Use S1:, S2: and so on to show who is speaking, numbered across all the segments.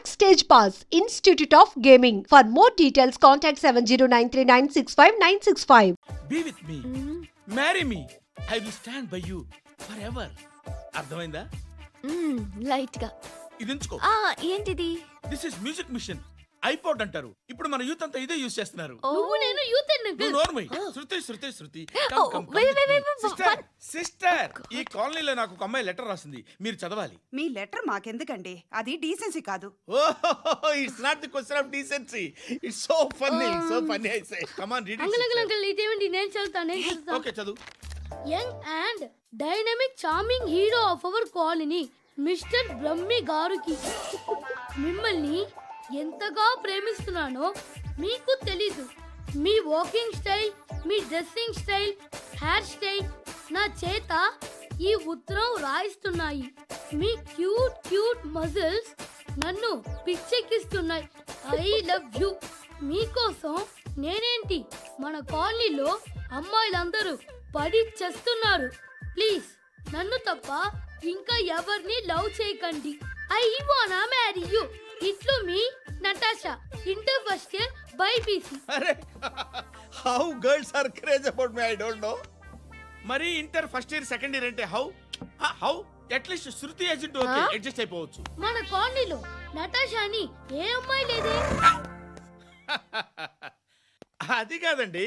S1: Backstage Pass, Institute of Gaming. For more details, contact 7093965965.
S2: Be with me. Marry me. I will stand by you forever. అర్థమైందా?
S3: Light గా.
S2: ఇది ఉంచుకో.
S3: ఏంటిది?
S2: This is music mission. IPod అంటారు. ఇప్పుడు మన youth అంతా ఇదే యూస్ చేస్తున్నారు.
S3: నువ్వు నేను యూత్
S2: నువ్వు నోర్మై. శృతి. సిస్టర్ ఈ కాలనీలో నాకు ఒక అమ్మాయి లెటర్ రాసింది. మీరు చదవాలి.
S4: మీ లెటర్ మాకెందుకండి? అది డీసెన్సీ కాదు.
S2: It's not the question of decency. It's so funny I say. Come on read it.
S3: Uncle ఇదేంటి? నేను చదువుతాను.
S2: ఓకే చదువు.
S3: Young and dynamic charming hero of our colony mister Brahmi గారికి మిమ్మల్ని ఎంతగా ప్రేమిస్తున్నానో మీకు తెలీదు. మీ వాకింగ్ స్టైల్, మీ డ్రెస్సింగ్ స్టైల్, హెయిర్ స్టైల్ నా చేత ఈ ఉత్తరం రాయిస్తున్నాయి. మీ క్యూట్ మజిల్స్ నన్ను పిచ్చెక్కిస్తున్నాయి. I love you. మీకోసం నేనేంటి మన కాలనీలో అమ్మాయిలందరూ పడి చేస్తున్నారు. ప్లీజ్ నన్ను తప్ప ఇంకా ఎవరిని లవ్ చేయకండి. ఐ వానా మ్యారీ యూ. ఇట్లు మీ Natasha, inter first year BiPC.
S2: అరే how girls are craze about me I don't know. మరి inter first year second year అంటే how at least Shruti agent okay adjust అయిపోవచ్చు.
S3: మన కాలనీలో నటాషా అని ఏ అమ్మాయి లేదే.
S2: అది కాదండి,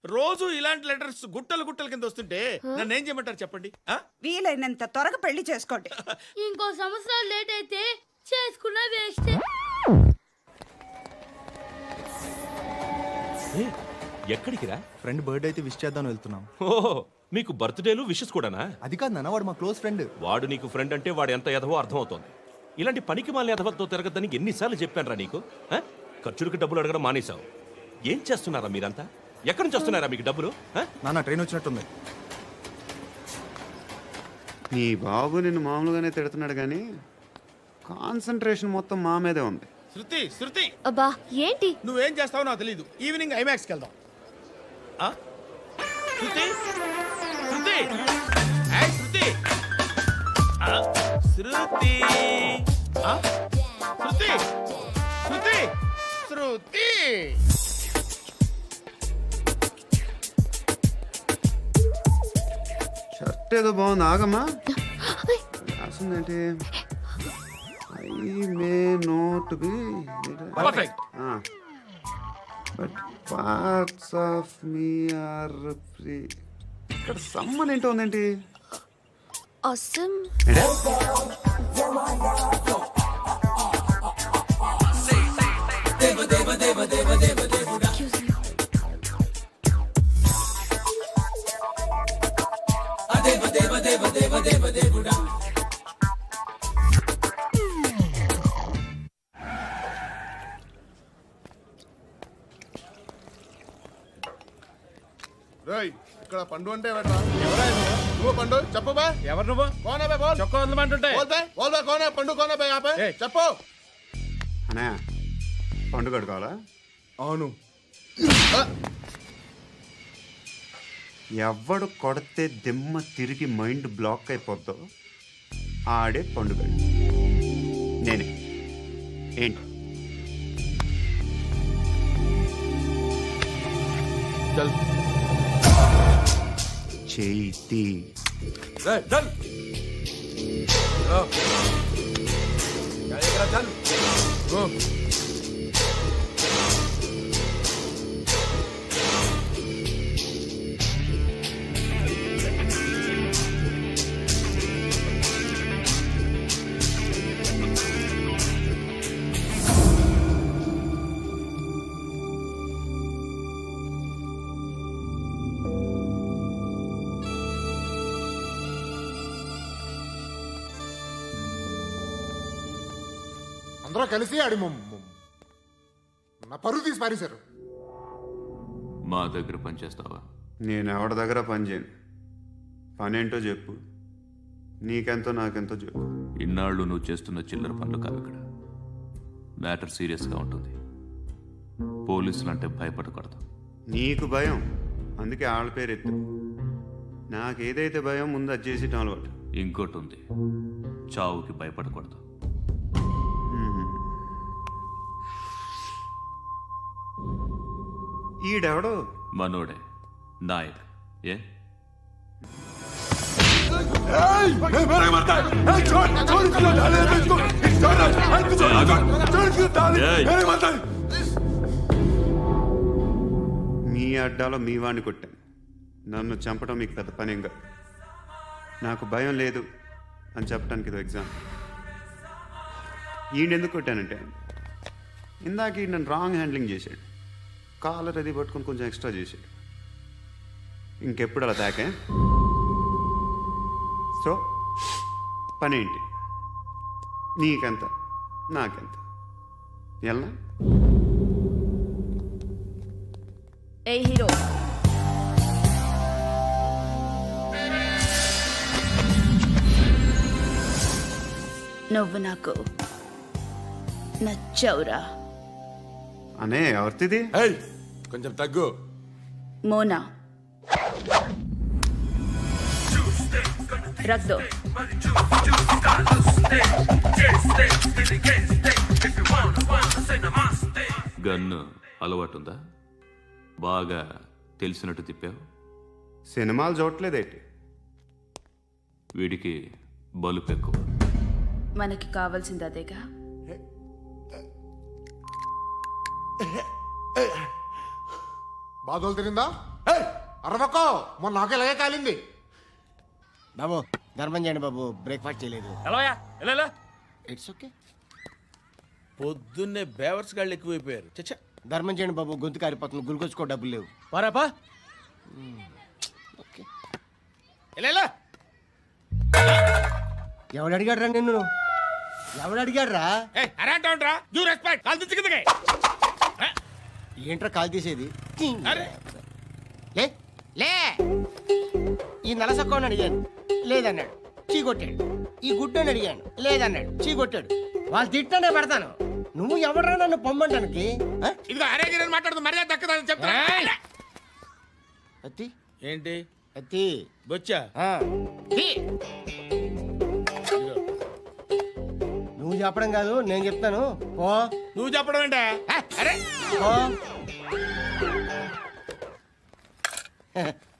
S2: రోజు ఇలాంటి లెటర్స్ గుట్టలు కింద వస్తుంటే నన్ను ఏం చేయమంటారు చెప్పండి?
S4: వీలైనంత త్వరగా పెళ్లి చేసుకోండి.
S3: ఇంకో సంవత్సరాలు లేట్ అయితే చేసుకున్న వేస్ట్.
S5: ఎక్కడికి రా?
S6: ఫ్రెండ్ బర్త్డే అయితే విష్ చేద్దాం వెళ్తున్నాం.
S5: ఓహో, మీకు బర్త్డేలు విషెస్ కూడానా?
S6: అది కాదు నాన్న, వాడు మా క్లోజ్ ఫ్రెండ్.
S5: వాడు నీకు ఫ్రెండ్ అంటే వాడు ఎంత ఎదవో అర్థమవుతోంది. ఇలాంటి పనికి మాలిన ఎదవలతో తిరగద్దని ఎన్నిసార్లు చెప్పానురా నీకు? ఖర్చులకు డబ్బులు అడగడం మానేశావు. ఏం చేస్తున్నారా మీరంతా? ఎక్కడి నుంచి వస్తున్నారా మీకు డబ్బులు?
S6: నాన్న ట్రైన్ వచ్చినట్టుంది.
S7: నీ బాబు నిన్ను మామూలుగానే తిడుతున్నాడు కానీ కాన్సంట్రేషన్ మొత్తం మా మీదే ఉంది.
S2: శృతి
S3: అబ్బా ఏంటి?
S2: నువ్వేం చేస్తావో నాకు తెలీదు. ఈవినింగ్ ఐమాక్స్కి వెళ్దాం. శృతి
S7: షర్ట్ ఏదో బాగుంది, ఆగమ్మా. రాసిందేంటి? I may not be
S2: perfect,
S7: but parts of me are free. ఇక్కడ సమ్మన్ ఏంటో ఉందేంటి?
S3: awesome.
S8: ఇక్కడ పండు అంటే నువ్వు పండు చెప్పు బా.
S2: ఎవరు నువ్వు?
S8: కోనా బే బోల్.
S2: చొక్కా వదలమంటుంటే
S8: బోల్ బే కోనా పండు కోనా బే ఆపే చెప్పు.
S7: అనే పండు కట్టుకోవాలా?
S8: అవును.
S7: ఎవడు కొడితే దిమ్మ తిరిగి మైండ్ బ్లాక్ అయిపోద్దో ఆడే పండుగ. నేనే. ఏంటి? చేతి
S8: అందరూ కలిసి ఆడి నా పరువు తీసి పారేశారు.
S9: మా దగ్గర పని చేస్తావా?
S7: నేను ఎవరి దగ్గర పని చేయను. పనేంటో చెప్పు. నీకెంతో నాకెంతో చెప్పు.
S9: ఇన్నాళ్ళు నువ్వు చేస్తున్న చిల్లర పనులు కావు. ఇక్కడ మ్యాటర్ సీరియస్గా ఉంటుంది. పోలీసులు అంటే భయపడకూడదు.
S7: నీకు భయం, అందుకే ఆళ్ళ పేరు ఎత్తు. నాకేదైతే భయం ముందు అది చేసి అలవాటు.
S9: ఇంకోటి ఉంది, చావుకి భయపడకూడదు.
S7: ఈడెవడో
S9: మనోడే నాయక్. ఏ
S7: మీ అడ్డాలో మీ వాడిని కొట్టాను. నన్ను చంపడం మీకు పెద్ద పనేం కాదు. నాకు భయం లేదు అని చెప్పడానికి ఇది ఎగ్జామ్. ఈయన ఎందుకు కొట్టానంటే ఇందాక ఈ నన్ను రాంగ్ హ్యాండ్లింగ్ చేశాడు. కాలర్ అది పట్టుకొని కొంచెం ఎక్స్ట్రా చేశాడు. ఇంకెప్పుడు అలా తాకే. సో పనేంటి? నీకెంత నాకెంత ఎలా?
S10: ఏ హీరో, నువ్వు నాకు నచ్చవురా.
S7: అనే ఎవరిది?
S8: కొంచెం తగ్గు.
S10: మోనా రక్ దో.
S9: గన్ను అలవాటుందా? బాగా తెలిసినట్టు తిప్పావు.
S7: సినిమాలు చూడట్లేదేంటి?
S9: వీడికి బలుపు ఎక్కువ.
S10: మనకి కావాల్సింది అదేగా.
S8: బాధలు తిరిందా? అరవకో, మొన్న నాకు ఇలాగే కాలింది.
S11: బాబు ధర్మం చేయండి బాబు, బ్రేక్ఫాస్ట్ చేయలేదు.
S2: It's okay. పొద్దున్నే బేవర్స్ గాళ్ళు ఎక్కువైపోయారు. చచ్చా,
S11: ధర్మం చేయండి బాబు, గొంతు కారిపోతుంది, గురికొచ్చుకో డబ్బులు లేవు.
S2: పారాపా.
S11: ఎవడు అడిగాడు రా నిన్ను? ఎవడు అడిగాడు రా? ఏంట్రా కాల్ తీసేది? లే లే. ఈ నలసక్కని అడిగాను, లేదన్నాడు, చీ కొట్టాడు. ఈ గుడ్డని అడిగాను, లేదన్నాడు, చీ కొట్టాడు. వాళ్ళు తిట్టానే పెడతాను. నువ్వు ఎవడరా నన్ను పొమ్మంటానికి? అత్తి
S2: ఏంటి?
S11: అత్తి
S2: బొచ్చా?
S11: నువ్వు చెప్పడం కాదు, నేను చెప్తాను. ఓ
S2: నువ్వు చెప్పడం ఏంటే?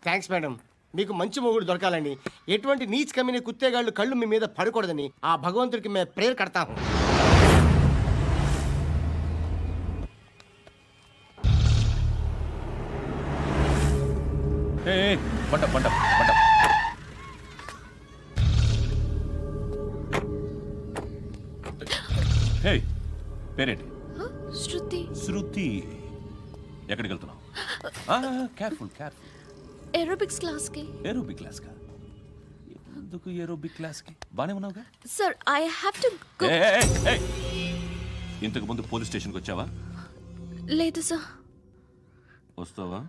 S11: Thanks madam. మీకు మంచి మొగుడు దొరకాలని, ఎటువంటి నీచ్ కమ్మిన కుత్తేగాళ్ళు కళ్ళు మీ మీద పడకూడదని ఆ భగవంతుడికి మేము ప్రేయర్ కడతాము.
S5: పేరేంటి?
S12: శృతి.
S5: శృతి. ఎక్కడికి వెళ్తున్నావు? Careful careful.
S12: ఏరోబిక్స్ క్లాస్ కి.
S5: ఏరోబిక్ క్లాస్ కా? ఎందుకు ఏరోబిక్ క్లాస్ కి? బానే ఉన్నావుగా?
S12: Sir I have to go.
S5: ఇంతకు ముందు పోలీస్ స్టేషన్కి వచ్చావా?
S12: లేదు సార్.
S5: వస్తావా?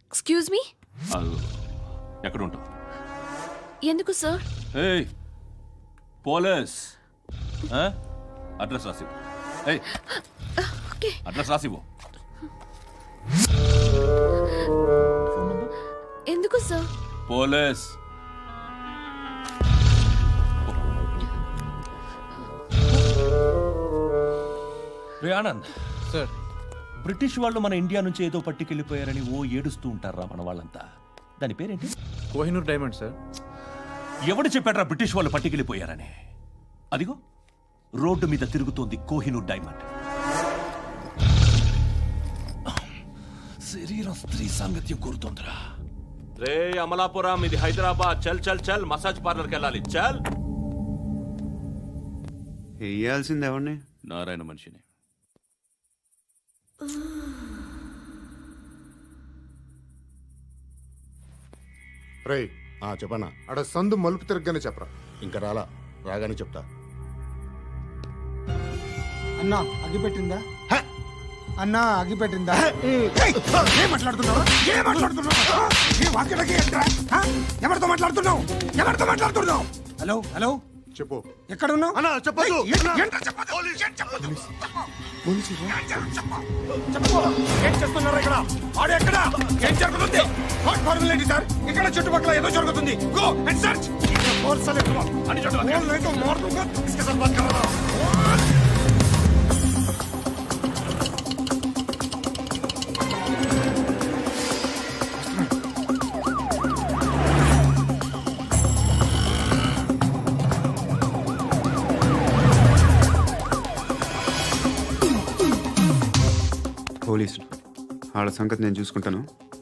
S12: Excuse me.
S5: ఎక్కడ ఉంటావు?
S12: ఎందుకు సార్?
S5: పోలీస్ అడ్రస్ రాసివ్వు. అడ్రస్ రాసివ్వు.
S12: ఎందుకు sir?
S5: Police. Anand
S6: sir,
S5: British వాళ్ళు మన ఇండియా నుంచి ఏదో పట్టుకెళ్ళిపోయారని ఓ ఏడుస్తూ ఉంటారా మన వాళ్ళంతా. దాని పేరేంటి?
S6: Kohinoor diamond sir.
S5: ఎవడు చెప్పాడ్రా బ్రిటిష్ వాళ్ళు పట్టుకెళ్ళిపోయారని? అదిగో రోడ్డు మీద తిరుగుతోంది కోహినూర్ డైమండ్. శరీరం స్త్రీ సాంగత్యం కోరుతోందిరా. రే అమలాపురం, ఇది హైదరాబాద్. చల్ చల్ చల్, మసాజ్ పార్లర్కి వెళ్ళాలి. చల్.
S7: వేయాల్సింది ఎవరిని?
S9: నారాయణ మనిషిని.
S8: రే చెప్పనా? అడ సందు మలుపు తిరగగానే చెప్పరా. ఇంకా రాగానే చెప్తా.
S11: అన్నా అగిపెట్టిందా? అన్నా అగిపెట్టిందా?
S13: ఏం మాట్లాడుతున్నావు? ఎవరితో మాట్లాడుతున్నావు?
S11: హలో హలో,
S8: చెప్పు.
S11: ఎక్కడ ఉన్నావు?
S8: అన్నా చెప్పదు.
S13: ఏం చేస్తున్నారు ఇక్కడ? ఆడు ఎక్కడ? ఏం జరుగుతుంది? సార్, ఇక్కడ చుట్టుపక్కల ఏదో జరుగుతుంది. Go and search.
S7: పోలీసులు. వాళ్ళ సంగతి నేను చూసుకుంటాను,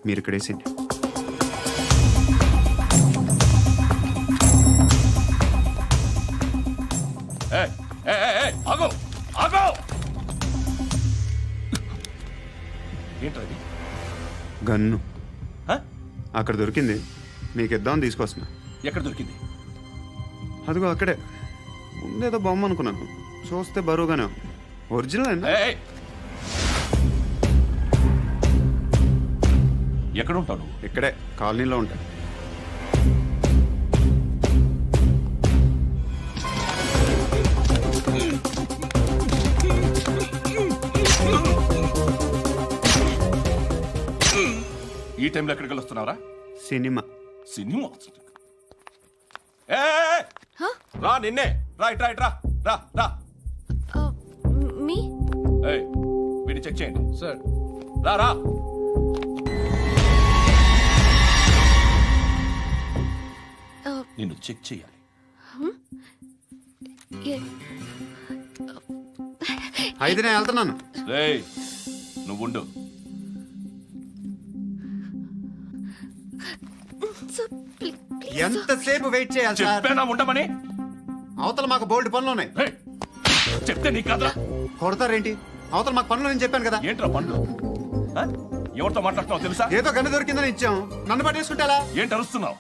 S7: మీరు ఇక్కడ వేసేయండి.
S5: ఏంటది?
S7: గన్ను అక్కడ దొరికింది, మీకు ఇద్దామని తీసుకొస్తున్నా.
S5: ఎక్కడ దొరికింది?
S7: అదిగో అక్కడే. ముందేదో బొమ్మ అనుకున్నాను, చూస్తే బరువుగానే ఉంది. ఒరిజినల్.
S5: ఎక్కడ ఉంటాను?
S7: ఇక్కడే కాలనీలో ఉంటాను.
S5: ఈ టైంలో ఎక్కడికి వస్తున్నావురా?
S7: సినిమా.
S5: సినిమా రా, నిన్నే. రైట్ రైట్, రా రా రా.
S12: మీ
S5: వీడిని చెక్ చేయండి సార్. రా రా. నిన్ను చెక్ చేయాలి.
S7: అయితే నేను వెళ్తున్నాను.
S5: నువ్వు ఉండు.
S7: ఎంతసేపు వెయిట్ చేయాలి?
S5: చెప్పేనా ఉండమని?
S7: అవతల మాకు బోల్డ్ పనులు ఉన్నాయి.
S5: చెప్తే నీ కదా
S7: కొడతారేంటి? అవతల మాకు పనులు నేను చెప్పాను కదా.
S5: ఏంట్రా పనులు? ఎవరితో మాట్లాడుతున్నావు తెలుసా?
S7: ఏదో గన్ను దొరికిందని ఇచ్చాం, నన్ను పట్టేసుకుంటా.
S5: ఏంటి అరుస్తున్నావు?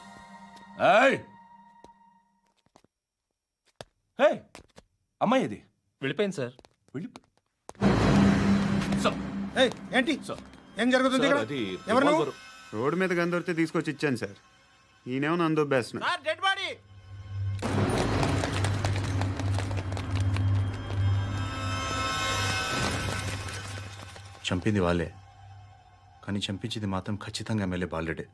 S5: అమ్మాయి ఇది
S14: వెళ్ళిపోయింది సార్.
S13: ఏంటి ఏం జరుగుతుంది? ఎవరు?
S7: రోడ్డు మీద గన్ను దొరికితే తీసుకొచ్చి ఇచ్చాను సార్. ఈయనేమో నన్ను దొబ్బేస్తున్నా.
S11: Dead body.
S6: చంపింది వాళ్ళే, కానీ చంపించింది మాత్రం ఖచ్చితంగా ఎమ్మెల్యే బాలుడే.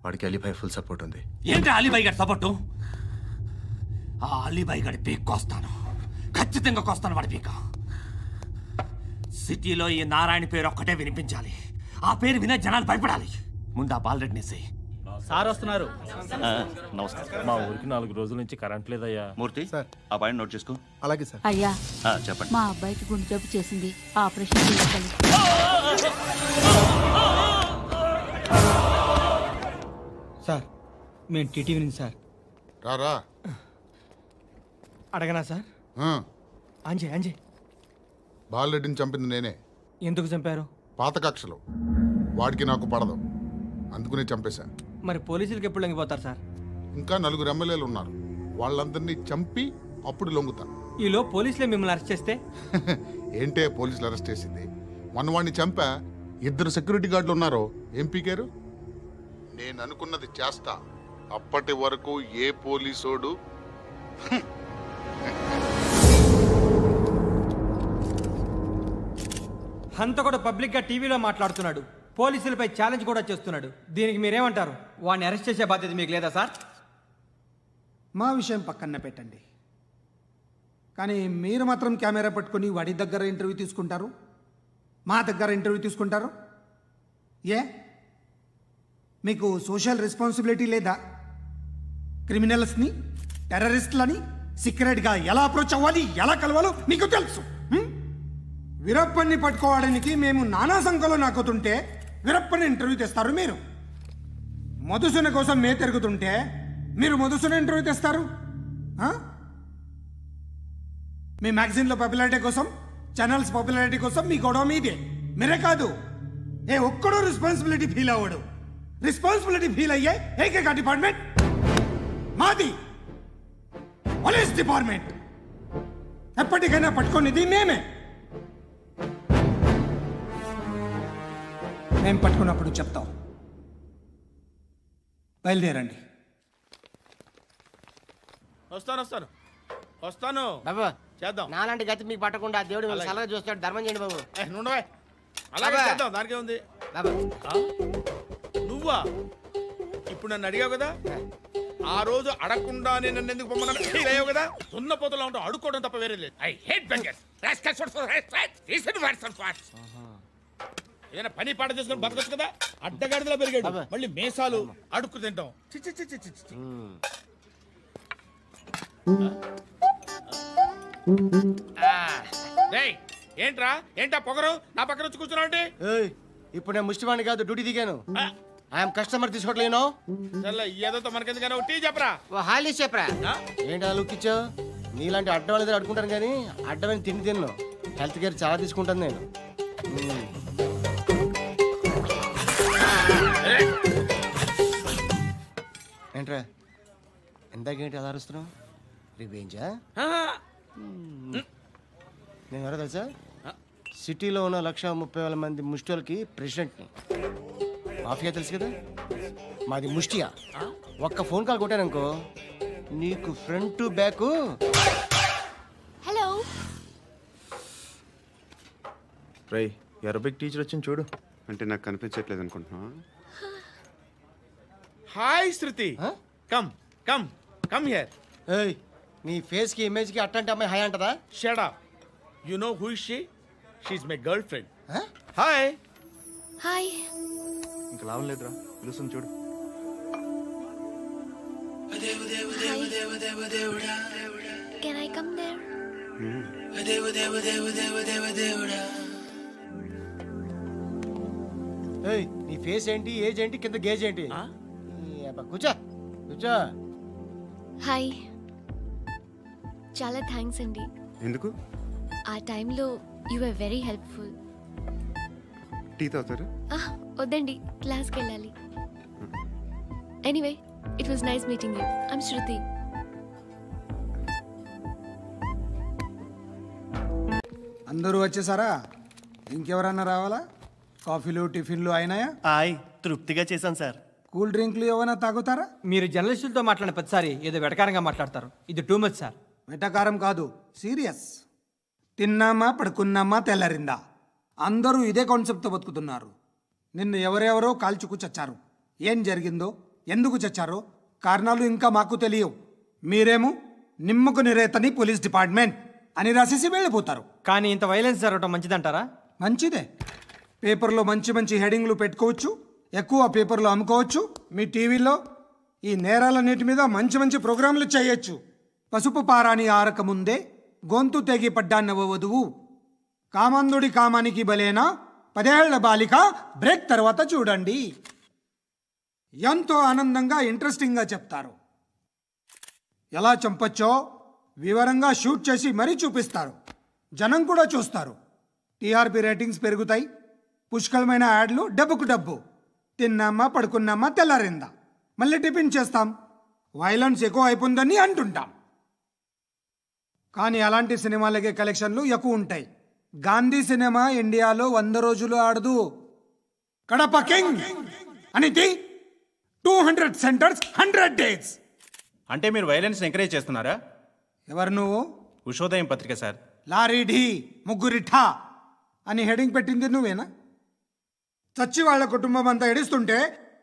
S6: వాడికి అలీబాయ్ ఫుల్ సపోర్ట్ ఉంది.
S14: ఏంటి అలీబాయ్ గారి సపోర్టు? ఆ అలీబాయ్ గారి పీక్ కోస్తాను, ఖచ్చితంగా కోస్తాను వాడి పీక. సిటీలో ఈ నారాయణ పేరు ఒక్కటే వినిపించాలి. ఆ పేరు వినే జనాలు భయపడాలి. ముందు ఆ బాలరెడ్డిని
S15: సార్ వస్తున్నారు.
S14: నమస్కారం. మా ఊరికి 4 రోజుల నుంచి కరెంట్ లేదయ్యా.
S9: మూర్తి ఆ పాయింట్ నోట్ చేసుకో.
S6: అలాగే సార్.
S16: అయ్యా
S9: చెప్పండి.
S16: మా అబ్బాయికి గుండె జబ్బు చేసింది, ఆపరేషన్ చేయాలి.
S15: సార్ మేము టీటీవీ నుంచి సార్.
S8: రారా.
S15: అడగనా సార్? అంజయ్
S8: బాలరెడ్డిని చంపింది నేనే.
S15: ఎందుకు చంపారు?
S8: పాత కక్షలు, వాడికి నాకు పడదు, అందుకునే చంపేశాను.
S15: మరి పోలీసులకు ఎప్పుడు లొంగిపోతారు సార్?
S8: ఇంకా 4 ఎమ్మెల్యేలు ఉన్నారు, వాళ్ళందరినీ చంపి అప్పుడు లొంగుతాను.
S15: ఈలో పోలీసులే మిమ్మల్ని అరెస్ట్ చేస్తే?
S8: ఏంటే పోలీసులు అరెస్ట్ చేసింది? వాడిని చంపా. 2 సెక్యూరిటీ గార్డులు ఉన్నారు, ఏం పీకారు? నేను అనుకున్నది చేస్తా. అప్పటి వరకు ఏ పోలీసోడు
S15: హంతకుడు పబ్లిక్ గా టీవీలో మాట్లాడుతున్నాడు, పోలీసులపై ఛాలెంజ్ కూడా చేస్తున్నాడు. దీనికి మీరేమంటారు? వాడిని అరెస్ట్ చేసే బాధ్యత మీకు లేదా సార్?
S17: మా విషయం పక్కన పెట్టండి, కానీ మీరు మాత్రం కెమెరా పట్టుకొని వాడి దగ్గర ఇంటర్వ్యూ తీసుకుంటారు, మా దగ్గర ఇంటర్వ్యూ తీసుకుంటారు. ఏ మీకు సోషల్ రెస్పాన్సిబిలిటీ లేదా? క్రిమినల్స్ని, టెర్రరిస్టులని సీక్రెట్గా ఎలా అప్రోచ్ అవ్వాలి, ఎలా కలవాలో మీకు తెలుసు. వీరప్పన్ని పట్టుకోవడానికి మేము నానా సంఖ్యలో నాకుతుంటే వీరప్పని ఇంటర్వ్యూ తెస్తారు మీరు. మధుసూన కోసం మే తిరుగుతుంటే మీరు మధుసూన ఇంటర్వ్యూ తెస్తారు. మీ మ్యాగజైన్లో పాపులారిటీ కోసం, ఛానల్స్ పాపులారిటీ కోసం మీ గొడవ మీదే. మీరే కాదు, ఏ ఒక్కడో రెస్పాన్సిబిలిటీ ఫీల్ అవ్వడు. రెస్పాన్సిబిలిటీ ఫీల్ అయ్యే ఏకైక డిపార్ట్మెంట్ మాది, పోలీస్ డిపార్ట్మెంట్. ఎప్పటికైనా పట్టుకునేది మేమే. మేము పట్టుకున్నప్పుడు చెప్తాం. బయలుదేరండి.
S11: వస్తాను బాబు. చేద్దాం. నాలాంటి గతి మీకు పట్టకుండా దేవుడు మిమ్మల్ని సలహా చూస్తాడు. ధర్మం చేయండి బాబు.
S2: నుండవే. అలాగే చేద్దాం, దానికే ఉంది. నువ్వా ఇప్పుడు నన్ను అడిగావు కదా, ఆ రోజు అడగకుండానే నన్ను ఎందుకు పొమ్మన్నాను ఫీల్ అయ్యావు కదా. సున్నపోతలో ఉంటావు, అడుక్కోవడం తప్ప వేరే లేదు. I hate bangers. ఏదైనా పని పాట చేసుకుని బతకొచ్చు కదా. అడ్డగాడిదలా పెరిగాడు, మళ్ళీ మేసాలు, అడుక్కు తింటాం. ఏంటా పొగరు నా పక్కన వచ్చి కూర్చున్నావు అంటే?
S11: ఇప్పుడు నేను ముష్టివాణి కాదు, డ్యూటీ దిగాను. ఐఎమ్ కస్టమర్ తీసుకోవట్లేను.
S2: ఏదో మనకెందుకైనా టీ చెప్పరా,
S11: హాలీస్ చెప్పరా. ఏంటి అలా లుక్ ఇచ్చావు? నీలాంటి అడ్డం వాళ్ళ దగ్గర అడుకుంటాను కానీ అడ్డమైన తిండి తిన్ను. హెల్త్ కేర్ చాలా తీసుకుంటాను నేను. ఏంట్రా ఎందాకేంటి అలా అరుస్తున్నావు? రివేంజా? నేను ఎవరో తెలుసా? సిటీలో ఉన్న 130,000 మంది ముష్టిలకి ప్రెసిడెంట్ని. మాఫియా తెలుసు కదా, మాది ముష్టియా. ఒక్క ఫోన్ కాల్ కొట్టాననుకో నీకు ఫ్రంట్ టు బ్యాక్.
S12: హలో
S6: రై అరబిక్ టీచర్ వచ్చింది చూడు.
S7: అంటే నాకు కనిపించట్లేదు అనుకుంటున్నా.
S2: Hi Shruti, come come come here.
S11: ఏయ్ నీ ఫేస్ కి ఇమేజ్ కి అట్లాంటి అమ్మాయి హాయ్ అంటదా?
S2: Shut up. You know who is she? She is my girl friend. Hi
S12: hi.
S6: ఇంకా లాభం లేదురా, పిలుస్తుంది చూడు.
S12: Can I come there?
S11: ఏయ్ నీ ఫేస్ ఏంటి, ఏజ్ ఏంటి, కింద గేజ్ ఏంటి? కూర్చో కూర్చో.
S12: హాయ్. చాలా థ్యాంక్స్ అండి.
S7: ఎందుకు?
S12: ఆ టైంలో you are very helpful.
S7: Tea తాగుతారు?
S12: వద్దండి, క్లాస్కి వెళ్ళాలి. Anyway it was nice meeting you. I'm Shruti.
S17: అందరూ వచ్చేసారా? ఇంకెవరన్నా రావాలా? కాఫీలు టిఫిన్లు అయినాయా?
S18: తృప్తిగా చేశాను సార్.
S17: కూల్ డ్రింక్లు ఏమైనా తాగుతారా?
S15: మీరు జర్నలిస్టులతో మాట్లాడిన ప్రతిసారి ఏదో వెటకారంగా మాట్లాడతారు. ఇది టూ మచ్ సార్.
S17: వెటకారం కాదు, సీరియస్. తిన్నామా పడుకున్నామా తెల్లరిందా, అందరూ ఇదే కాన్సెప్ట్తో బతుకుతున్నారు. నిన్ను ఎవరెవరో కాల్చుకు చచ్చారు. ఏం జరిగిందో, ఎందుకు చచ్చారో కారణాలు ఇంకా మాకు తెలియవు. మీరేమో నిమ్మకు నిరేతని పోలీస్ డిపార్ట్మెంట్ అని రాసేసి వెళ్ళిపోతారు.
S15: కానీ ఇంత వైలెన్స్ జరగడం మంచిదంటారా?
S17: మంచిదే. పేపర్లో మంచి మంచి హెడింగ్లు పెట్టుకోవచ్చు, ఎక్కువ పేపర్లు అమ్ముకోవచ్చు. మీ టీవీలో ఈ నేరాలన్నిటి మీద మంచి మంచి ప్రోగ్రాంలు చేయొచ్చు. పసుపు పారాని ఆరక ముందే గొంతు తెగి పడ్డాన్నవ వధువు, కామందుడి కామానికి బలేనా 10 ఏళ్ల బాలిక బ్రేక్ తర్వాత చూడండి. ఎంతో ఆనందంగా ఇంట్రెస్టింగ్గా చెప్తారు. ఎలా చంపచ్చో వివరంగా షూట్ చేసి మరీ చూపిస్తారు. జనం కూడా చూస్తారు. టీఆర్పీ రేటింగ్స్ పెరుగుతాయి. పుష్కలమైన యాడ్లు, డబ్బుకు డబ్బు. తిన్నామా పడుకున్నామా తెల్లారిందా, మళ్ళీ టిఫిన్ చేస్తాం. వైలెన్స్ ఎక్కువ అయిపోయిందని అంటుంటాం. కానీ అలాంటి సినిమాలకే కలెక్షన్లు ఎక్కువ ఉంటాయి. గాంధీ సినిమా ఇండియాలో 100 రోజులు ఆడదు. కడప కింగ్ అనితి 200 సెంటర్స్ 100 డేస్.
S6: అంటే మీరు వైలెన్స్ ఎంకరేజ్ చేస్తున్నారా?
S17: ఎవరు నువ్వు?
S6: ఉషోదయం పత్రిక సార్.
S17: లారీ ఢీ ముగ్గురిఠా అని హెడింగ్ పెట్టింది నువ్వేనా? చచ్చి వాళ్ళ కుటుంబం అంతా ఎడుస్తుంటే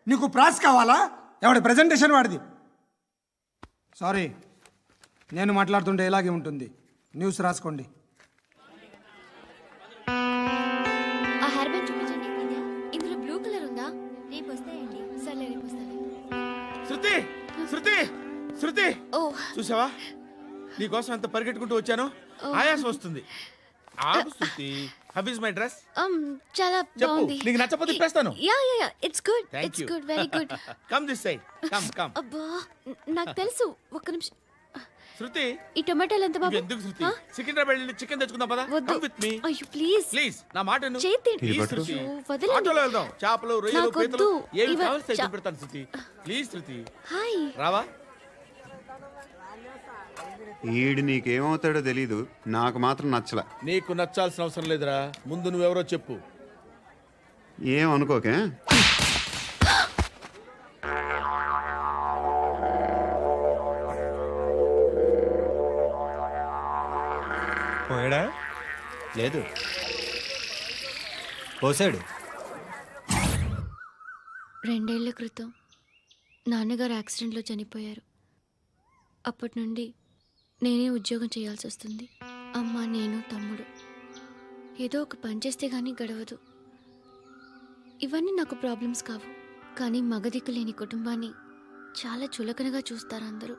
S17: నీకు ప్రాస్ కావాలా? ఎవడి ప్రెజెంటేషన్ వాడిది. సారీ, నేను మాట్లాడుతుంటే ఇలాగే ఉంటుంది. న్యూస్ రాసుకోండి.
S12: ఆ హెయిర్ బ్యాండ్ చూపించండి. ఇందులో బ్లూ కలర్ ఉందా? రేపు వస్తాయండి. సర్లే రేపు వస్తాను.
S2: శృతి శృతి శృతి,
S12: ఓ
S2: చూసావా నీకోసం ఎంత పరిగెట్టుకుంటూ వచ్చాను. ఆయాసం వస్తుంది. ఆగు Shruti. How is my dress?
S12: చాలా
S2: చెప్పు,
S12: బాగుంది.
S2: నీకు నచ్చకపోతే తిప్పేస్తాను.
S12: Yeah it's good.
S2: Thank
S12: it's
S2: you.
S12: Good, very good.
S2: Come this side. Come.
S12: అబ్బా నాకు తెలుసు. ఒక్క నిమిషం.
S2: శృతి,
S12: ఈ టొమాటోలు ఎంత బాబు?
S2: ఎందుకు శృతి? సికింద్రాబాద్ వెళ్ళి చికెన్ తెచ్చుకుందాం పద.
S12: వద్దు.
S2: Come with me.
S12: అయ్యో ప్లీజ్
S2: ప్లీజ్ నా మాట విను.
S12: చేతి
S2: ప్లీజ్ శృతి.
S12: వదలండి.
S2: ఆటోలో వెళ్దాం. చేపలు, రొయ్యలు,
S12: నాకు
S2: పీతలు
S12: వద్దు.
S2: ఏవి
S12: ఇవ-
S2: కావాల్సి తెచ్చి పెడతాను శృతి. Please Shruti.
S12: హాయ్.
S2: రావా?
S7: ఈడు నీకేమవుతాడో తెలీదు, నాకు మాత్రం నచ్చలా.
S2: నీకు నచ్చాల్సిన అవసరం లేదురా. ముందు నువ్వెవరో చెప్పు.
S7: ఏం అనుకోకే.
S6: పోయాడా? లేదు, పోసాడు.
S12: 2 ఏళ్ల క్రితం నాన్నగారు యాక్సిడెంట్లో చనిపోయారు. అప్పటి నుండి నేనే ఉద్యోగం చేయాల్సి వస్తుంది. అమ్మ, నేను, తమ్ముడు. ఏదో ఒక పని చేస్తే కానీ గడవదు. ఇవన్నీ నాకు ప్రాబ్లమ్స్ కావు. కానీ మగదిక్కు లేని కుటుంబాన్ని చాలా చులకనగా చూస్తారు అందరూ.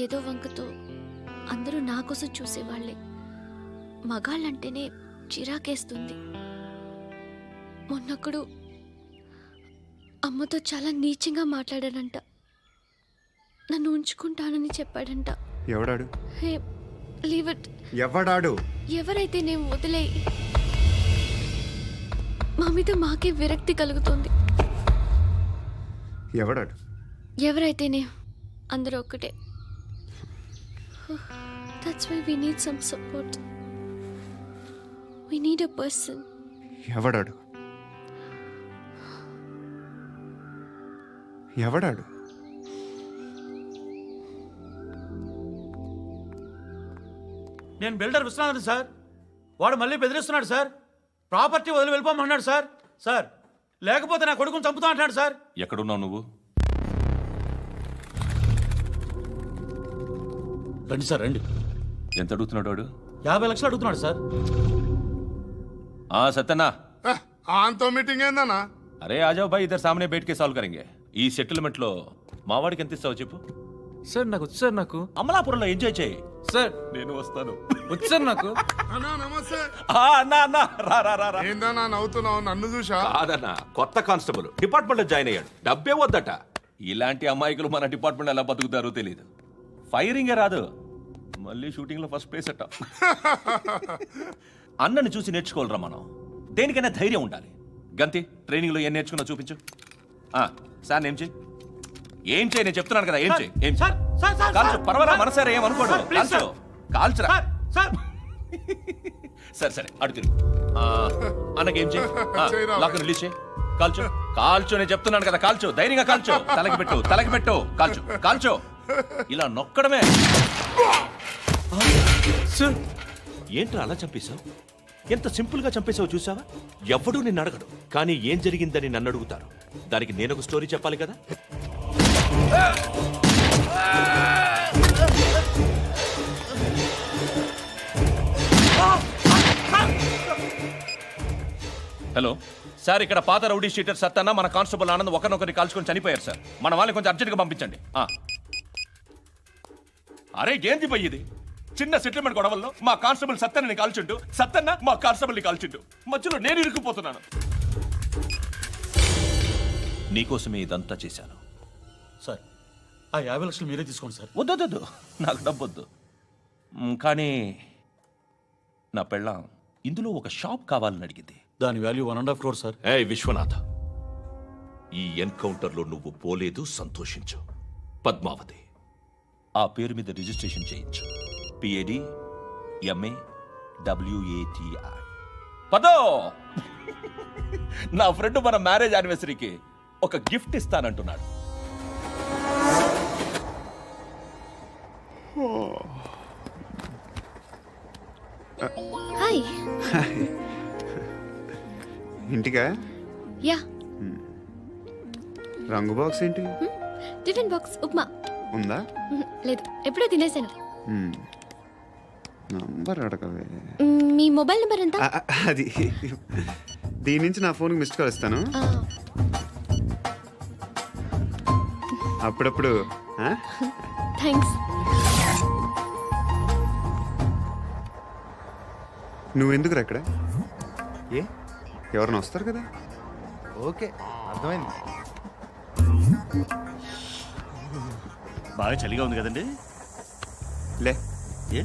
S12: ఏదో వంకతో అందరూ నా కోసం చూసేవాళ్లే. మగాళ్ళంటేనే చిరాకేస్తుంది. మొన్నొక్కడు అమ్మతో చాలా నీచంగా మాట్లాడాడంట. నన్ను ఉంచుకుంటానని చెప్పాడంట.
S7: ఎవడాడు?
S12: Hey leave it.
S7: ఎవడాడు?
S12: ఎవరైతే నేను వదిలే. మా మీద మాకే విరక్తి కలుగుతుంది.
S7: ఎవడాడు?
S12: ఎవరైతేనే అందరూ ఒక్కటే. That's why we need some support. We need a person.
S7: ఎవడాడు? ఎవడాడు?
S19: నేను బిల్డర్ విశ్వనాథన్ సార్. వాడు మళ్ళీ బెదిరిస్తున్నాడు సార్. ప్రాపర్టీ వదిలి వెళ్ళిపోమన్నాడు సార్. సార్ లేకపోతే నా కొడుకుని చంపుతా అంటున్నాడు సార్.
S5: ఎక్కడున్నావు నువ్వు?
S19: రండి సార్ రండి.
S5: ఎంత అడుగుతున్నాడు వాడు?
S19: 50 లక్షలు అడుగుతున్నాడు సార్.
S5: సత్యనా
S8: ఆంతో మీటింగ్ ఏందన్నా?
S5: అరే ఆజావ్ భాయ్ ఇద్దరు సామనే బయటకే సాల్వ్ కరెంగే. ఈ సెటిల్మెంట్ లో మావాడికి ఎంత ఇస్తావు చెప్పు.
S19: సార్ నాకు వచ్చు సార్. నాకు
S5: అమలాపురంలో ఎంజాయ్ చేయి
S19: సార్.
S5: నేను వస్తాను.
S19: వచ్చు సార్ నాకు.
S8: అన్నా నమస్తే.
S5: అన్నా రా.
S8: ఏందన్నా నవ్వుతున్నావు? నన్ను చూసా?
S5: కాదన్నా, కొత్త కానిస్టేబుల్ డిపార్ట్మెంట్ లో జాయిన్ అయ్యాడు. డబ్బే వద్దట. ఇలాంటి అమాయకులు మన డిపార్ట్మెంట్ ఎలా బతుకుతారో తెలియదు. ఫైరింగే రాదు, మళ్ళీ షూటింగ్ లో ఫస్ట్ ప్లేస్ అట్ట. అన్నని చూసి నేర్చుకోవాలరా మనం. దేనికైనా ధైర్యం ఉండాలి. గంతి ట్రైనింగ్ లో ఏం నేర్చుకున్నా చూపించు. సార్ ఏం చేయి నేను చెప్తున్నాను కదా. ఏం చేయి కాల్చు. పర్వాలా మనసారా ఏమనుకోడు. కాల్చు కాల్చురా. సరే అడు తిరుగు. అన్నకేం చేయి. లాక్ రిలీజ్ చేయి. కాల్చు నేను చెప్తున్నాను కదా. కాల్చు, ధైర్యంగా కాల్చు. తలకి పెట్టు. కాల్చు. ఇలా నొక్కడమే. ఏంట్రా అలా చంపేశావు? ఎంత సింపుల్ గా చంపేశావు చూసావా? ఎవడూ నిన్ను అడగడు, కానీ ఏం జరిగిందని నన్ను అడుగుతారు. దానికి నేను ఒక స్టోరీ చెప్పాలి కదా. హలో సార్, ఇక్కడ పాత రౌడీ షీటర్ సత్తన్న మన కానిస్టేబుల్ ఆనంద్ ఒకరినొకరిని కాల్చుకొని చనిపోయారు సార్. మన వాళ్ళని కొంచెం అర్జెంట్గా పంపించండి. అరే ఏంది పోయి ఇది? చిన్న సెటిల్మెంట్ గొడవల్లో మా కానిస్టేబుల్ సత్తన్నని కాల్చుంటూ, సత్తన్న మా కానిస్టేబుల్ని కాల్చుంటూ, మధ్యలో నేను ఇరుక్కుపోతున్నాను. నీకోసమే ఇదంతా చేశాను
S19: సార్. ఆ 50 లక్షలు మీరే తీసుకోండి సార్.
S5: వద్దు, నాకు డబ్బొద్దు. కానీ నా పెళ్ళాం ఇందులో ఒక షాప్ కావాలని అడిగింది.
S19: దాని వాల్యూ 1.5 crore సార్.
S5: విశ్వనాథ, ఈ ఎన్కౌంటర్లో నువ్వు పోలేదు, సంతోషించు. పద్మావతి ఆ పేరు మీద రిజిస్ట్రేషన్ చేయించు. PAD MA WATI. పదో, నా ఫ్రెండ్ మన మ్యారేజ్ యానివర్సరీకి ఒక గిఫ్ట్ ఇస్తానంటున్నాడు.
S12: హాయ్.
S7: ఇంటికా?
S12: యా.
S7: రంగు బాక్స్ ఏంటి?
S12: టిఫిన్ బాక్స్ ఉప్మా
S7: ఉందా?
S12: లేదు, ఎప్పుడో తినేసాను.
S7: నంబర్ అడగవే.
S12: మీ మొబైల్ నెంబర్ ఎంత?
S7: అది దీని నుంచి నా ఫోన్కి మిస్డ్ కాల్ ఇస్తాను. అప్పుడప్పుడు.
S12: థ్యాంక్స్.
S7: నువ్వెందుకురా ఇక్కడ? ఎవరైనా వస్తారు కదా.
S18: ఓకే, అర్థమైంది. బాగా చలిగా ఉంది కదండి.
S7: లే,
S18: ఏ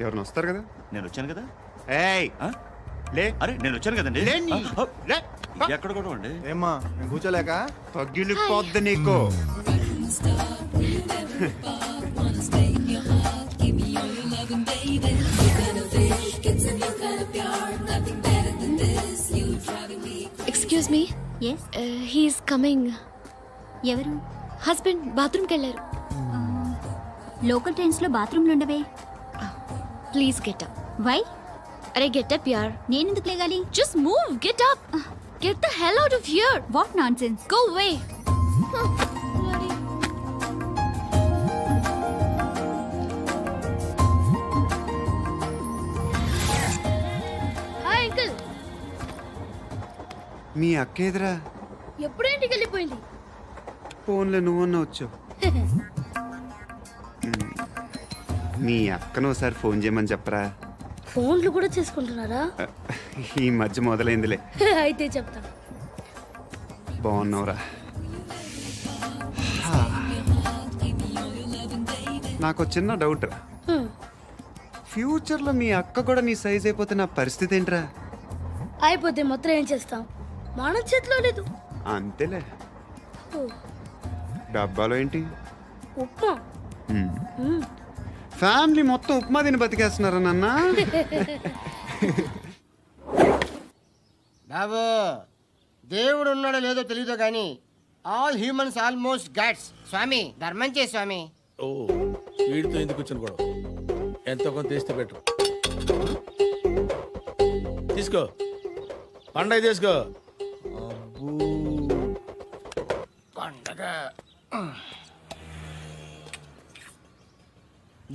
S7: ఎవరైనా వస్తారు కదా.
S18: నేను వచ్చాను కదా.
S7: ఏయ్ లే.
S18: అరే నేను వచ్చాను కదండి. ఎక్కడ కూడా అండి.
S20: ఏమ్మా నేను కూర్చోలేక
S7: తగ్గిలిపోద్ది నీకు.
S12: Excuse me. He's coming.
S21: ఎవరు?
S12: హస్బెండ్ బాత్రూమ్కి వెళ్ళారు.
S21: లోకల్ ట్రైన్స్లో బాత్రూమ్లు ఉండవే.
S12: Please get up.
S21: వై?
S12: అరే గెట్ అప్ యార్.
S21: నేనెందుకు లేగాలి?
S12: Just move, get up. Get the hell out of here.
S21: What nonsense.
S12: Go away. Hi uncle.
S7: మీ అక్క ఎదురా?
S3: ఎప్పుడు ఇంటికి వెళ్ళిపోయింది.
S7: ఫోన్లో నువ్వన్నా వచ్చు. మీ అక్కను ఒకసారి ఫోన్ చేయమని చెప్పరా.
S3: ఫోన్లు కూడా చేసుకుంటున్నారా?
S7: ఈ మధ్య మొదలైందిలే.
S3: అయితే చెప్తా.
S7: బాగున్నావురా. నాకు చిన్న డౌట్. ఫ్యూచర్లో మీ అక్క కూడా నీ సైజ్ అయిపోతే నా పరిస్థితి ఏంట్రా?
S3: అయిపోతే మాత్రం ఏం చేస్తాం, మన చేతిలో లేదు.
S7: అంతేలే. డబ్బాలో ఏంటి?
S3: ఉప్మా.
S7: ఫ్యామిలీ మొత్తం ఉప్మా తిని బతికేస్తున్నారా నాన్న?
S11: బాబు, దేవుడు ఉన్నాడో లేదో తెలియదు కానీ ఆల్ హ్యూమన్స్ ఆల్మోస్ట్ గాడ్స్. స్వామి ధర్మం చే స్వామి.
S2: ఓ వీడితో ఎందుకు వచ్చిన గొడవ? ఎంతో కొంత తీస్తే పెట్టు. తీసుకో, పండగ తీసుకో.
S11: పండగ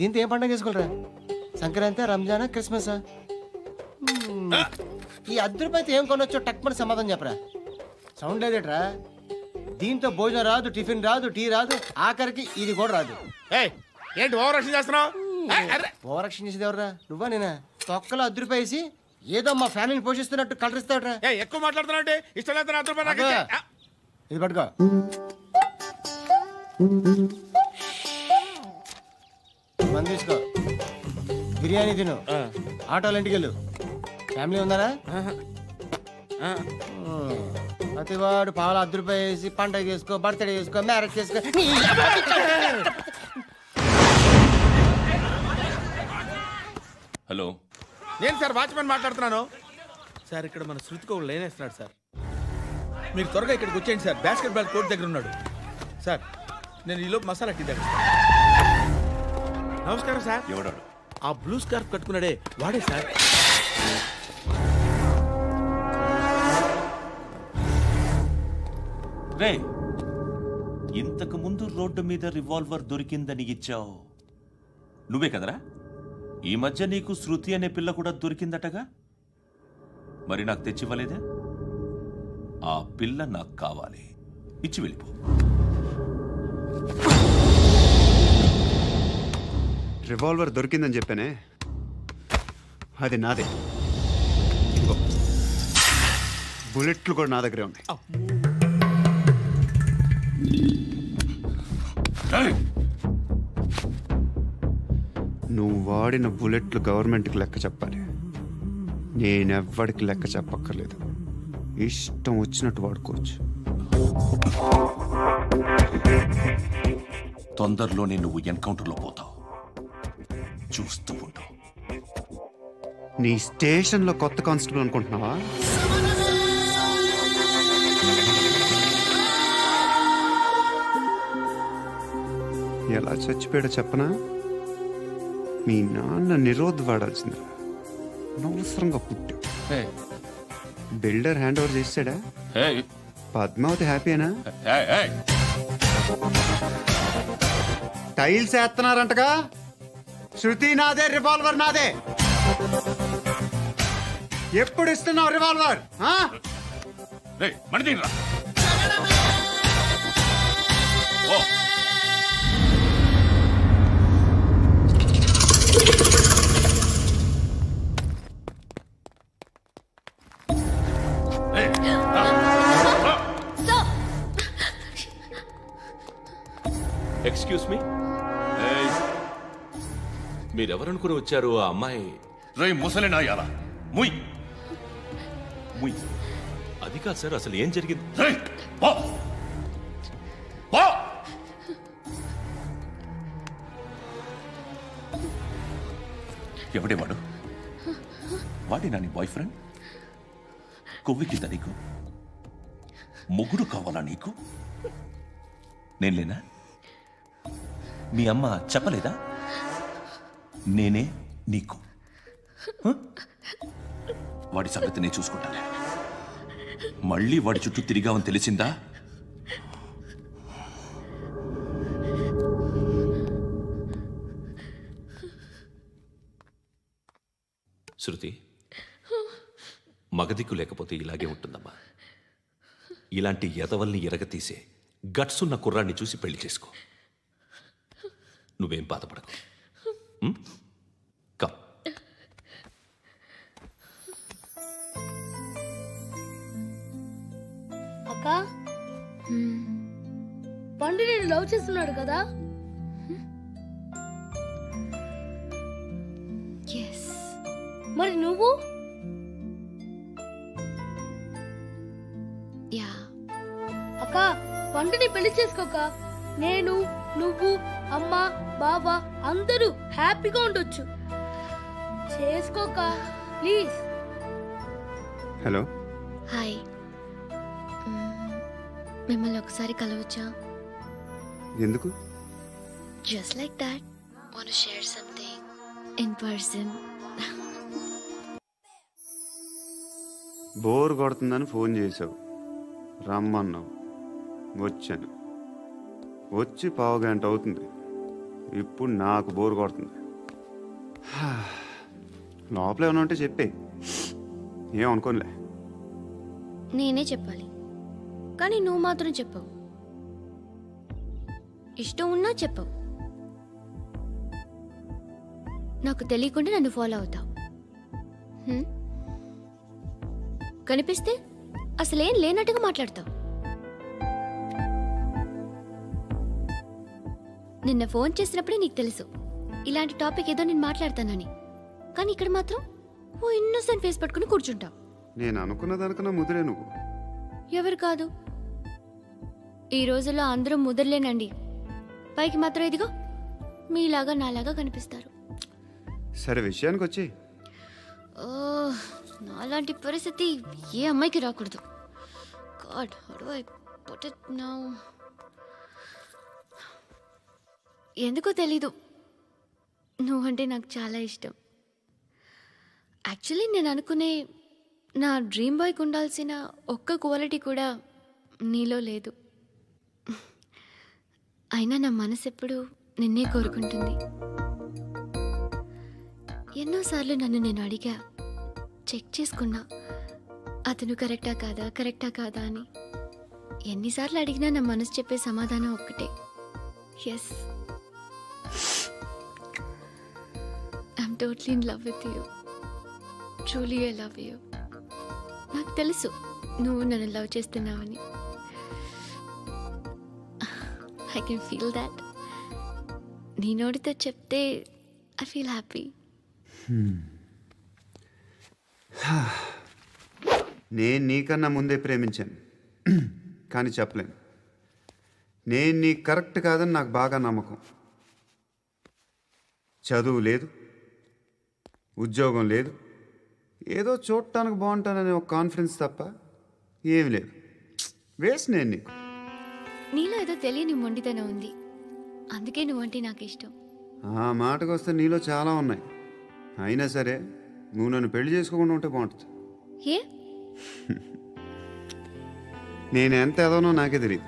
S11: దీంతో ఏం పండగ చేసుకోరా? సంక్రాంతి, రంజానా, క్రిస్మసా? ఈ రూపాయలతో ఏం కొనొచ్చో టక్మని సమాధానం చెప్పరా. సౌండ్ లేదేట్రా? దీంతో భోజనం రాదు, టిఫిన్ రాదు, టీ రాదు, ఆఖరికి ఇది కూడా రాదు.
S2: ఏంటి ఓవర్ రక్షణ చేస్తున్నావు?
S11: ఓవర్ రక్షణ చేసేది ఎవరా? నువ్వా నేనా? తొక్కలో రూపాయి వేసి ఏదో మా ఫ్యామిలీని పోషిస్తున్నట్టు కలరిస్తావుట్రా.
S2: ఎక్కువ మాట్లాడుతున్నావు. ఇష్టం లేదు.
S11: ఇది పట్టుకో. మంది తీసుకో, బిర్యానీ తిను, ఆటోలు ఇంటికి వెళ్ళు. ఫ్యామిలీ ఉందారా? ప్రతివాడు పావులు రూపాయలు వేసి పండగ చేసుకో, బర్త్డే చేసుకో, మ్యారేజ్ చేసుకో.
S5: హలో,
S2: నేను సార్ వాచ్మెన్ మాట్లాడుతున్నాను. సార్ ఇక్కడ మన శృతికో లేనేస్తున్నాడు సార్. మీరు త్వరగా ఇక్కడికి వచ్చేయండి సార్. బాస్కెట్ బాల్ కోర్ట్ దగ్గర ఉన్నాడు సార్. నేను ఈలోపు మసాలా టీ దగ్గర. నమస్కారం సార్.
S5: ఎవడాడు?
S2: ఆ బ్లూ స్కార్ఫ్ కట్టుకున్నాడే వాడే సార్.
S5: రే, ఇంతకు ముందు రోడ్డు మీద రివాల్వర్ దొరికిందని ఇచ్చావు నువ్వే కదరా? ఈ మధ్య నీకు శృతి అనే పిల్ల కూడా దొరికిందటగా? మరి నాకు తెచ్చివ్వలేదే? ఆ పిల్ల నాకు కావాలి, ఇచ్చి వెళ్ళిపో.
S7: రివాల్వర్ దొరికిందని చెప్పానే, అది నాదే. బుల్లెట్లు కూడా నా దగ్గరే ఉన్నాయి. నువ్వు వాడిన బుల్లెట్లు గవర్నమెంట్కి లెక్క చెప్పాలి. నేనెవ్వడికి లెక్క చెప్పక్కర్లేదు. ఇష్టం వచ్చినట్టు వాడుకోవచ్చు.
S5: తొందరలోనే నువ్వు ఎన్కౌంటర్లో పోతావు, చూస్తూ ఉండు.
S7: నీ స్టేషన్లో కొత్త కానిస్టేబుల్ అనుకుంటున్నావా? ఎలా చచ్చిపోయాడో చెప్పనా? మీ నాన్న నిరోధ్ వాడాల్సిందిరా. అనవసరంగా పుట్టావు. బిల్డర్ హ్యాండ్ ఓవర్ చేసాడా? పద్మావతి హ్యాపీనా? టైల్స్ వేస్తున్నారంటగా? శృతి నాదే, రివాల్వర్ నాదే. ఎప్పుడు ఇస్తున్నావు రివాల్వర్?
S5: ఎక్స్క్యూజ్ మీ, మీరెవరనుకుని వచ్చారు? ఆ అమ్మాయి రై ముసలినాయాలా? ముయ్ ముయ్. అది కాదు సార్, అసలు ఏం జరిగింది? ఎవడేవాడు? వాడి నా నీ బాయ్ ఫ్రెండ్? కొవ్వికింద నీకు? ముగ్గురు కావాలా నీకు? నేను లేనా? మీ అమ్మ చెప్పలేదా? నేనే నీకు. వాడి సంగతి నేను చూసుకుంటాను. మళ్ళీ వాడి చుట్టూ తిరిగావని తెలిసిందా? శృతి, మగదిక్కు లేకపోతే ఇలాగే ఉంటుందమ్మా. ఇలాంటి ఎదవల్ని ఎరగతీసే గట్స్ ఉన్న కుర్రాన్ని చూసి పెళ్లి చేసుకో. నువ్వేం బాధపడకు. కమ్.
S3: అక్క పండు నేను లవ్ చేస్తున్నాడు కదా? మరి నువ్వు?
S12: యా.
S3: అక్క పండుని పెళ్లి చేసుకోక నేను, నువ్వు, అమ్మ, బావ అందరూ హ్యాపీగా ఉండొచ్చు. చేసుకోక ప్లీజ్.
S7: హలో.
S12: హాయ్. మిమ్మల్ని ఒకసారి కలవచ్చా?
S7: ఎందుకు?
S12: Just like that. Want to share something in person.
S7: Bore కొడుతుందని ఫోన్ చేసావు, రమ్మన్నావు, వచ్చాను. వచ్చి పావుగంట అవుతుంది. ఇప్పుడు నాకు బోర్ కొడుతుంది. లోపల ఏమైనా ఉంటే చెప్పే, ఏమనుకోనిలే.
S12: నేనే చెప్పాలి, కానీ నువ్వు మాత్రం చెప్పవు. ఇష్టం ఉన్నా చెప్పవు. నాకు తెలియకుండా నన్ను ఫాలో అవుతావు. కనిపిస్తే అసలేం లేనట్టుగా మాట్లాడతావు. నిన్న ఫోన్ చేసినప్పుడే నీకు తెలుసు ఇలాంటి టాపిక్ ఏదో నేను మాట్లాడతానని, కానీ ఇక్కడ మాత్రం ఓ ఇన్నోసెంట్ ఫేస్ పట్టుకుని కూర్చుంటావు.
S7: నేను అనుకున్న దానికన్నా ముదిరే నువ్వు.
S12: ఎవరు కాదు, ఈ రోజుల్లో అందరూ ముదరలేనండి. పైకి మాత్రం ఇదిగో మీలాగా నాలాగా కనిపిస్తారు.
S7: సరే విషయానికి వచ్చి.
S12: నాలాంటి పరిస్థితి ఏ అమ్మాయికి రాకూడదు. God, how do I put it now? ఎందుకో తెలీదు, నువ్వంటే నాకు చాలా ఇష్టం. యాక్చువల్లీ నేను అనుకునే నా డ్రీమ్ బాయ్కి ఉండాల్సిన ఒక్క క్వాలిటీ కూడా నీలో లేదు. అయినా నా మనసు ఎప్పుడు నిన్నే కోరుకుంటుంది. ఎన్నోసార్లు నన్ను నేను అడిగా, చెక్ చేసుకున్నా అతను కరెక్టా కాదా అని. ఎన్నిసార్లు అడిగినా నా మనసు చెప్పే సమాధానం ఒక్కటే, yes, I'm totally in love with you. Truly I love you. నాకు తెలుసు నువ్వు నన్ను లవ్ చేస్తున్నావని. I can feel that. నీ నోటితో చెప్తే ఐ ఫీల్ హ్యాపీ.
S7: నేను నీకన్నా ముందే ప్రేమించాను, కానీ చెప్పలేను. నేను నీకు కరెక్ట్ కాదని నాకు బాగా నమ్మకం. చదువు లేదు, ఉద్యోగం లేదు, ఏదో చూడటానికి బాగుంటాననే ఒక కాన్ఫిడెన్స్ తప్ప ఏమి లేదు. వేస్ట్ నేను నీకు.
S12: నీలో ఏదో తెలియని మొండితనం ఉంది, అందుకే నువ్వంటే నాకు ఇష్టం.
S7: ఆ మాటకు వస్తే నీలో చాలా ఉన్నాయి. అయినా సరే నువ్వు నన్ను పెళ్లి చేసుకోకుండా ఉంటే బాగుంటుంది.
S12: ఏ?
S7: నేను ఎంత ఎదవనో నాకే తెలియదు.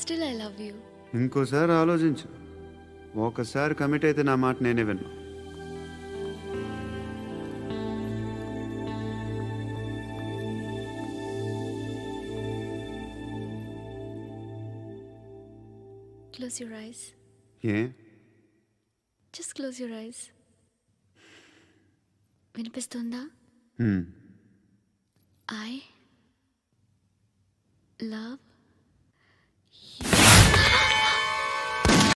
S12: Still I love you.
S7: ఇంకోసారి ఆలోచించు. ఒకసారి కమిట్ అయితే నా మాట నేనే విన్నా.
S12: Close your eyes.
S7: A?
S12: Just close your eyes. వినిపిస్తుందా? I love